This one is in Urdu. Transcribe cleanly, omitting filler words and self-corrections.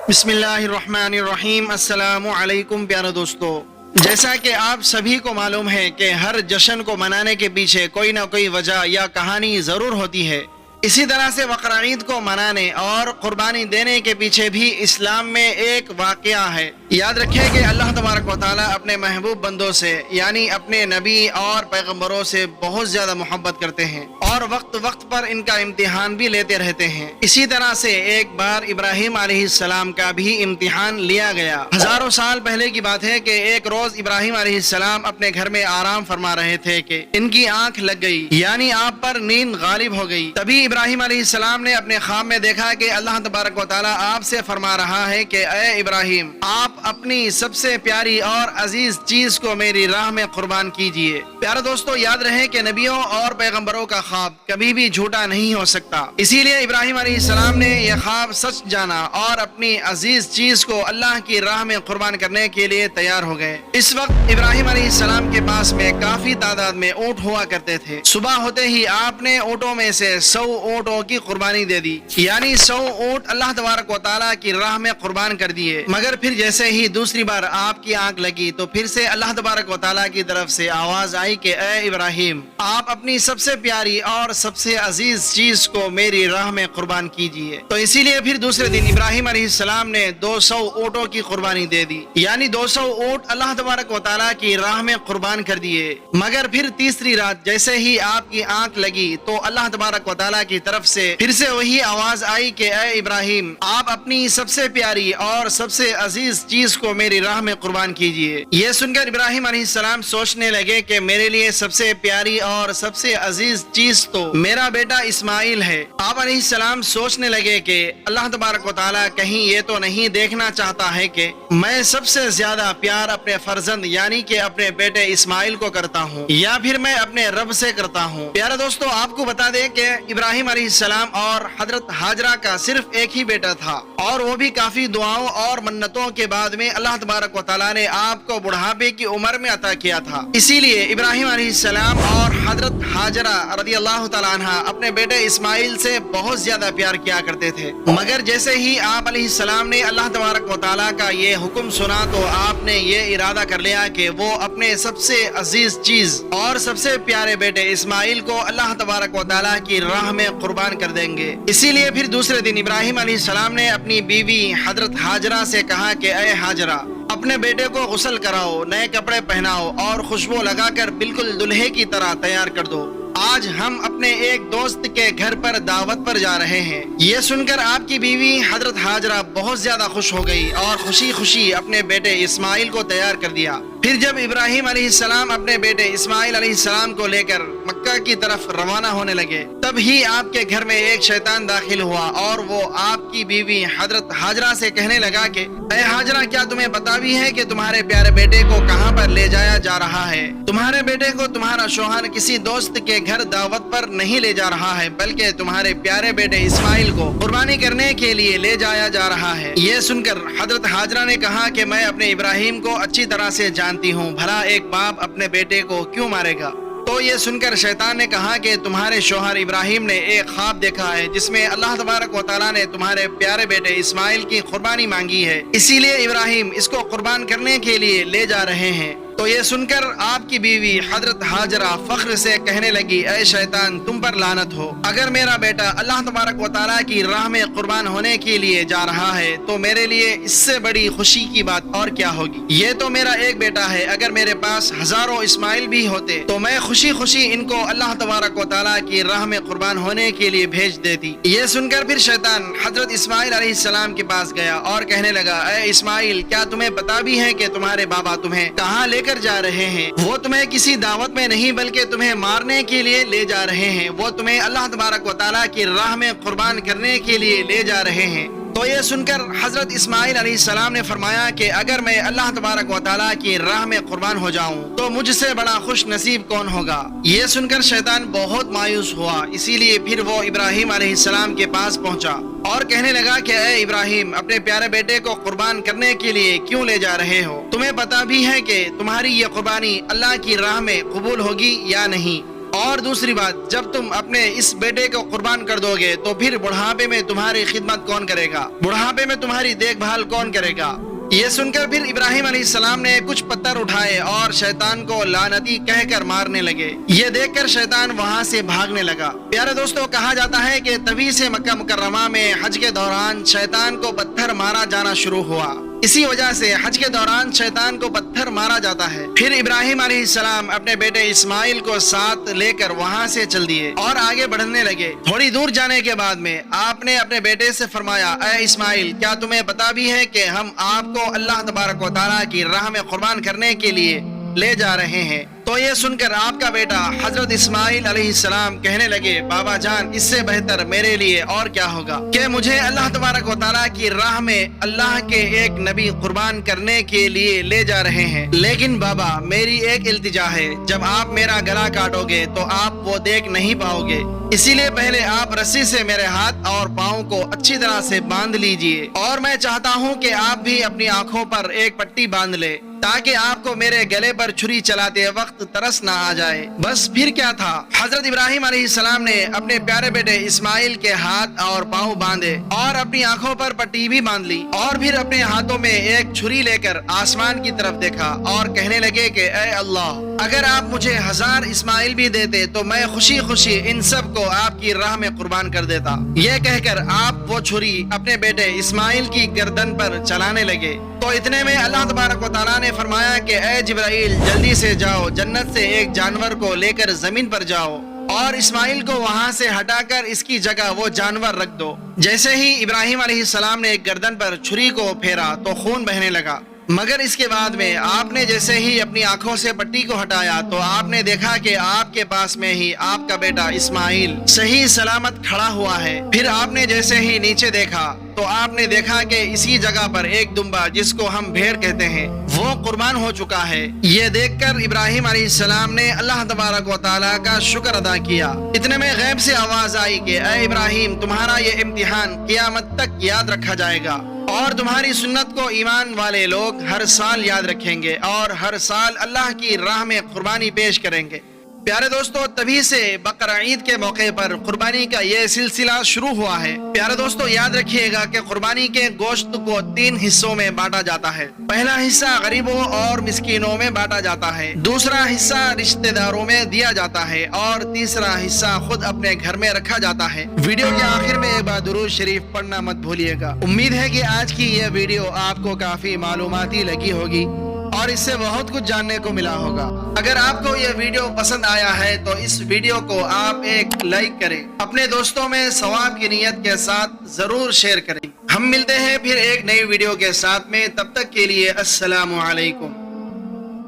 بسم اللہ الرحمن الرحیم۔ السلام علیکم پیارے دوستو، جیسا کہ آپ سبھی کو معلوم ہے کہ ہر جشن کو منانے کے پیچھے کوئی نہ کوئی وجہ یا کہانی ضرور ہوتی ہے۔ اسی طرح سے بقرہ عید کو منانے اور قربانی دینے کے پیچھے بھی اسلام میں ایک واقعہ ہے۔ یاد رکھیں کہ اللہ تبارک و تعالیٰ اپنے محبوب بندوں سے یعنی اپنے نبی اور پیغمبروں سے بہت زیادہ محبت کرتے ہیں اور وقت وقت پر ان کا امتحان بھی لیتے رہتے ہیں۔ اسی طرح سے ایک بار ابراہیم علیہ السلام کا بھی امتحان لیا گیا۔ ہزاروں سال پہلے کی بات ہے کہ ایک روز ابراہیم علیہ السلام اپنے گھر میں آرام فرما رہے تھے کہ ان کی آنکھ لگ گئی، یعنی آپ پر نیند غالب ہو گئی۔ تبھی ابراہیم علیہ السلام نے اپنے خواب میں دیکھا کہ اللہ تبارک و تعالیٰ آپ سے فرما رہا ہے کہ اے ابراہیم، آپ اپنی سب سے پیاری اور عزیز چیز کو میری راہ میں قربان کیجئے۔ پیارے دوستو، یاد رہے کہ نبیوں اور پیغمبروں کا خواب کبھی بھی جھوٹا نہیں ہو سکتا، اسی لیے ابراہیم علیہ السلام نے یہ خواب سچ جانا اور اپنی عزیز چیز کو اللہ کی راہ میں قربان کرنے کے لیے تیار ہو گئے۔ اس وقت ابراہیم علیہ السلام کے پاس میں کافی تعداد میں اونٹ ہوا کرتے تھے۔ صبح ہوتے ہی آپ نے اونٹوں میں سے 100 اونٹوں کی قربانی دے دی، یعنی 100 اونٹ اللہ تبارک و تعالیٰ کی راہ میں قربان کر دیے۔ مگر پھر جیسے ہی دوسری بار آپ کی آنکھ لگی تو پھر سے اللہ تبارک و تعالیٰ کی طرف سے آواز آئی کہ اے ابراہیم، آپ اپنی سب سے پیاری اور سب سے عزیز چیز کو میری راہ میں قربان کیجئے۔ تو اسی لیے پھر دوسرے دن ابراہیم علیہ السلام نے 200 اونٹوں کی قربانی دے دی، یعنی 200 اونٹ اللہ تبارک و تعالیٰ کی راہ میں قربان کر دیے۔ مگر پھر تیسری رات جیسے ہی آپ کی آنکھ لگی تو اللہ تبارک و تعالیٰ کی طرف سے پھر سے وہی آواز آئی کہ اے ابراہیم، آپ اپنی سب سے پیاری اور سب سے عزیز چیز کو میری راہ میں قربان کیجئے۔ یہ سن کر ابراہیم علیہ السلام سوچنے لگے کہ میرے لیے سب سے پیاری اور سب سے عزیز چیز تو میرا بیٹا اسماعیل ہے۔ آپ علیہ السلام سوچنے لگے کہ اللہ تبارک و تعالیٰ کہیں یہ تو نہیں دیکھنا چاہتا ہے کہ میں سب سے زیادہ پیار اپنے فرزند یعنی کہ اپنے بیٹے اسماعیل کو کرتا ہوں یا پھر میں اپنے رب سے کرتا ہوں۔ پیارے دوستو، آپ کو بتا دیں کہ ابراہیم علیہ السلام اور حضرت ہاجرہ کا صرف ایک ہی بیٹا تھا، اور وہ بھی کافی دعاؤں اور منتوں کے بعد میں اللہ تبارک و تعالیٰ نے آپ کو بڑھاپے کی عمر میں عطا کیا تھا۔ اسی لیے ابراہیم علیہ السلام اور حضرت ہاجرہ رضی اللہ تعالیٰ عنہ اپنے بیٹے اسماعیل سے بہت زیادہ پیار کیا کرتے تھے۔ مگر جیسے ہی آپ علیہ السلام نے اللہ تبارک و تعالیٰ کا یہ حکم سنا تو آپ نے یہ ارادہ کر لیا کہ وہ اپنے سب سے عزیز چیز اور سب سے پیارے بیٹے اسماعیل کو اللہ تبارک و تعالیٰ کی راہ میں قربان کر دیں گے۔ اسی لیے پھر دوسرے دن ابراہیم علیہ السلام نے اپنی بیوی حضرت ہاجرہ سے کہا کہ اے ہاجرہ، اپنے بیٹے کو غسل کراؤ، نئے کپڑے پہناؤ اور خوشبو لگا کر بالکل دلہے کی طرح تیار کر دو۔ آج ہم اپنے ایک دوست کے گھر پر دعوت پر جا رہے ہیں۔ یہ سن کر آپ کی بیوی حضرت ہاجرہ بہت زیادہ خوش ہو گئی اور خوشی خوشی اپنے بیٹے اسماعیل کو تیار کر دیا۔ پھر جب ابراہیم علیہ السلام اپنے بیٹے اسماعیل علیہ السلام کو لے کر مکہ کی طرف روانہ ہونے لگے، تب ہی آپ کے گھر میں ایک شیطان داخل ہوا اور وہ آپ کی بیوی حضرت ہاجرہ سے کہنے لگا کہ اے ہاجرہ، کیا تمہیں پتا بھی ہے کہ تمہارے پیارے بیٹے کو کہاں پر لے جایا جا رہا ہے؟ تمہارے بیٹے کو تمہارا شوہر کسی دوست کے گھر دعوت پر نہیں لے جا رہا ہے، بلکہ تمہارے پیارے بیٹے اسماعیل کو قربانی کرنے کے لیے لے جایا جا رہا ہے۔ یہ سن کر حضرت ہاجرہ نے کہا کہ میں اپنے ابراہیم کو اچھی طرح سے جانتی ہوں، بھلا ایک باپ اپنے بیٹے کو کیوں مارے گا؟ تو یہ سن کر شیطان نے کہا کہ تمہارے شوہر ابراہیم نے ایک خواب دیکھا ہے جس میں اللہ تبارک و تعالیٰ نے تمہارے پیارے بیٹے اسماعیل کی قربانی مانگی ہے، اسی لیے ابراہیم اس کو قربان کرنے کے لیے لے جا رہے ہیں۔ تو یہ سن کر آپ کی بیوی حضرت ہاجرہ فخر سے کہنے لگی اے شیطان، تم پر لعنت ہو، اگر میرا بیٹا اللہ تبارک و تعالیٰ کی راہ میں قربان ہونے کے لیے جا رہا ہے تو میرے لیے اس سے بڑی خوشی کی بات اور کیا ہوگی؟ یہ تو میرا ایک بیٹا ہے، اگر میرے پاس ہزاروں اسماعیل بھی ہوتے تو میں خوشی خوشی ان کو اللہ تبارک و تعالیٰ کی راہ میں قربان ہونے کے لیے بھیج دیتی۔ یہ سن کر پھر شیطان حضرت اسماعیل علیہ السلام کے پاس گیا اور کہنے لگا اے اسماعیل، کیا تمہیں پتا بھی ہے کہ تمہارے بابا تمہیں کہاں لے کر جا رہے ہیں؟ وہ تمہیں کسی دعوت میں نہیں بلکہ تمہیں مارنے کے لیے لے جا رہے ہیں، وہ تمہیں اللہ تبارک و تعالیٰ کی راہ میں قربان کرنے کے لیے لے جا رہے ہیں۔ تو یہ سن کر حضرت اسماعیل علیہ السلام نے فرمایا کہ اگر میں اللہ تبارک و تعالیٰ کی راہ میں قربان ہو جاؤں تو مجھ سے بڑا خوش نصیب کون ہوگا؟ یہ سن کر شیطان بہت مایوس ہوا، اسی لیے پھر وہ ابراہیم علیہ السلام کے پاس پہنچا اور کہنے لگا کہ اے ابراہیم، اپنے پیارے بیٹے کو قربان کرنے کے لیے کیوں لے جا رہے ہو؟ تمہیں پتا بھی ہے کہ تمہاری یہ قربانی اللہ کی راہ میں قبول ہوگی یا نہیں؟ اور دوسری بات، جب تم اپنے اس بیٹے کو قربان کر دو گے تو پھر بڑھاپے میں تمہاری خدمت کون کرے گا؟ بڑھاپے میں تمہاری دیکھ بھال کون کرے گا؟ یہ سن کر پھر ابراہیم علیہ السلام نے کچھ پتھر اٹھائے اور شیطان کو لعنتی کہہ کر مارنے لگے۔ یہ دیکھ کر شیطان وہاں سے بھاگنے لگا۔ پیارے دوستو، کہا جاتا ہے کہ تبھی سے مکہ مکرمہ میں حج کے دوران شیطان کو پتھر مارا جانا شروع ہوا۔ اسی وجہ سے حج کے دوران شیطان کو پتھر مارا جاتا ہے۔ پھر ابراہیم علیہ السلام اپنے بیٹے اسماعیل کو ساتھ لے کر وہاں سے چل دیے اور آگے بڑھنے لگے۔ تھوڑی دور جانے کے بعد میں آپ نے اپنے بیٹے سے فرمایا، اے اسماعیل، کیا تمہیں پتا بھی ہے کہ ہم آپ کو اللہ تبارک و تعالیٰ کی راہ میں قربان کرنے کے لیے لے جا رہے ہیں؟ تو یہ سن کر آپ کا بیٹا حضرت اسماعیل علیہ السلام کہنے لگے، بابا جان، اس سے بہتر میرے لیے اور کیا ہوگا کہ مجھے اللہ تبارک و تعالیٰ کی راہ میں اللہ کے ایک نبی قربان کرنے کے لیے لے جا رہے ہیں، لیکن بابا میری ایک التجا ہے، جب آپ میرا گلا کاٹو گے تو آپ وہ دیکھ نہیں پاؤ گے، اسی لیے پہلے آپ رسی سے میرے ہاتھ اور پاؤں کو اچھی طرح سے باندھ لیجئے، اور میں چاہتا ہوں کہ آپ بھی اپنی آنکھوں پر ایک پٹی باندھ لے تاکہ آپ کو میرے گلے پر چھری چلاتے وقت ترس نہ آ جائے۔ بس پھر کیا تھا، حضرت ابراہیم علیہ السلام نے اپنے پیارے بیٹے اسماعیل کے ہاتھ اور پاؤں باندھے اور اپنی آنکھوں پر پٹی بھی باندھ لی، اور پھر اپنے ہاتھوں میں ایک چھری لے کر آسمان کی طرف دیکھا اور کہنے لگے کہ اے اللہ، اگر آپ مجھے 1000 اسماعیل بھی دیتے تو میں خوشی خوشی ان سب کو آپ کی راہ میں قربان کر دیتا۔ یہ کہہ کر آپ وہ چھری اپنے بیٹے اسماعیل کی گردن پر چلانے لگے۔ تو اتنے میں اللہ تبارک و تعالیٰ نے فرمایا کہ اے جبرائیل، جلدی سے جاؤ، جنت سے ایک جانور کو لے کر زمین پر جاؤ اور اسماعیل کو وہاں سے ہٹا کر اس کی جگہ وہ جانور رکھ دو۔ جیسے ہی ابراہیم علیہ السلام نے گردن پر چھری کو پھیرا تو خون بہنے لگا، مگر اس کے بعد میں آپ نے جیسے ہی اپنی آنکھوں سے پٹی کو ہٹایا تو آپ نے دیکھا کہ آپ کے پاس میں ہی آپ کا بیٹا اسماعیل صحیح سلامت کھڑا ہوا ہے۔ پھر آپ نے جیسے ہی نیچے دیکھا تو آپ نے دیکھا کہ اسی جگہ پر ایک دمبا، جس کو ہم بھیڑ کہتے ہیں، وہ قربان ہو چکا ہے۔ یہ دیکھ کر ابراہیم علیہ السلام نے اللہ تبارک و تعالیٰ کا شکر ادا کیا۔ اتنے میں غیب سے آواز آئی کہ اے ابراہیم، تمہارا یہ امتحان قیامت تک یاد رکھا جائے گا، اور تمہاری سنت کو ایمان والے لوگ ہر سال یاد رکھیں گے اور ہر سال اللہ کی راہ میں قربانی پیش کریں گے۔ پیارے دوستو، تبھی سے بقرہ عید کے موقع پر قربانی کا یہ سلسلہ شروع ہوا ہے۔ پیارے دوستو، یاد رکھیے گا کہ قربانی کے گوشت کو 3 حصوں میں بانٹا جاتا ہے۔ پہلا حصہ غریبوں اور مسکینوں میں بانٹا جاتا ہے، دوسرا حصہ رشتہ داروں میں دیا جاتا ہے، اور تیسرا حصہ خود اپنے گھر میں رکھا جاتا ہے۔ ویڈیو کے آخر میں ایک بار درود شریف پڑھنا مت بھولیے گا۔ امید ہے کہ آج کی یہ ویڈیو آپ کو کافی معلوماتی لگی ہوگی اور اس سے بہت کچھ جاننے کو ملا ہوگا۔ اگر آپ کو یہ ویڈیو پسند آیا ہے تو اس ویڈیو کو آپ ایک لائک کریں، اپنے دوستوں میں ثواب کی نیت کے ساتھ ضرور شیئر کریں۔ ہم ملتے ہیں پھر ایک نئی ویڈیو کے ساتھ میں، تب تک کے لیے السلام علیکم۔